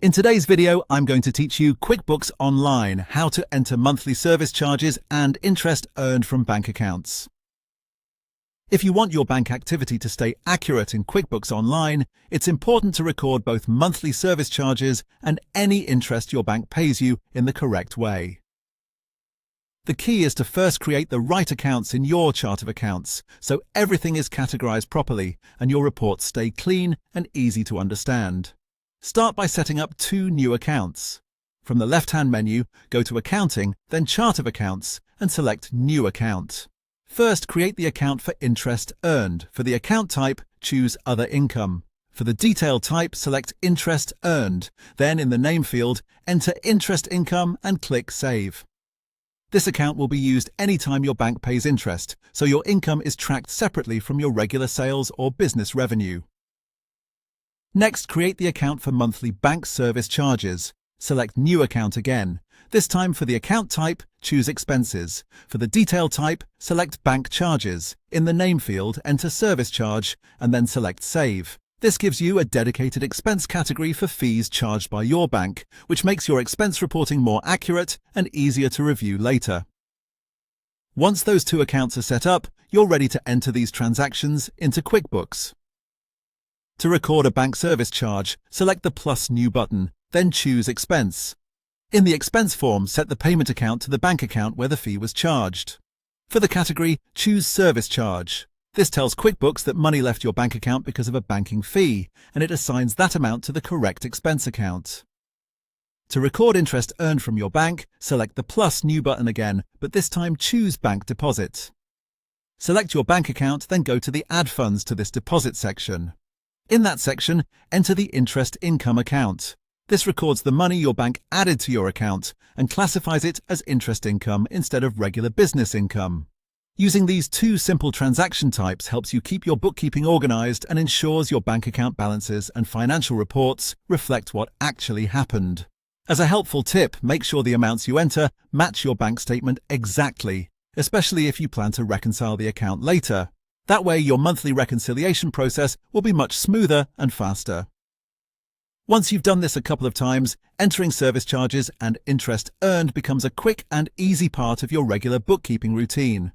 In today's video, I'm going to teach you QuickBooks Online, how to enter monthly service charges and interest earned from bank accounts. If you want your bank activity to stay accurate in QuickBooks Online, it's important to record both monthly service charges and any interest your bank pays you in the correct way. The key is to first create the right accounts in your chart of accounts, so everything is categorized properly and your reports stay clean and easy to understand. Start by setting up 2 new accounts. From the left-hand menu, go to Accounting, then Chart of Accounts, and select New Account. First, create the account for interest earned. For the account type, choose Other Income. For the detail type, select Interest Earned. Then, in the name field, enter Interest Income and click Save. This account will be used anytime your bank pays interest, so your income is tracked separately from your regular sales or business revenue. Next, create the account for monthly bank service charges. Select New Account again. This time for the account type, choose Expenses. For the detail type, select Bank Charges. In the name field, enter Service Charge and then select Save. This gives you a dedicated expense category for fees charged by your bank, which makes your expense reporting more accurate and easier to review later. Once those 2 accounts are set up, you're ready to enter these transactions into QuickBooks. To record a bank service charge, select the plus New button, then choose Expense. In the expense form, set the payment account to the bank account where the fee was charged. For the category, choose Service Charge. This tells QuickBooks that money left your bank account because of a banking fee, and it assigns that amount to the correct expense account. To record interest earned from your bank, select the plus New button again, but this time choose Bank Deposit. Select your bank account, then go to the Add Funds to this deposit section. In that section, enter the Interest Income account. This records the money your bank added to your account and classifies it as interest income instead of regular business income. Using these 2 simple transaction types helps you keep your bookkeeping organized and ensures your bank account balances and financial reports reflect what actually happened. As a helpful tip, make sure the amounts you enter match your bank statement exactly, especially if you plan to reconcile the account later. That way, your monthly reconciliation process will be much smoother and faster. Once you've done this a couple of times, entering service charges and interest earned becomes a quick and easy part of your regular bookkeeping routine.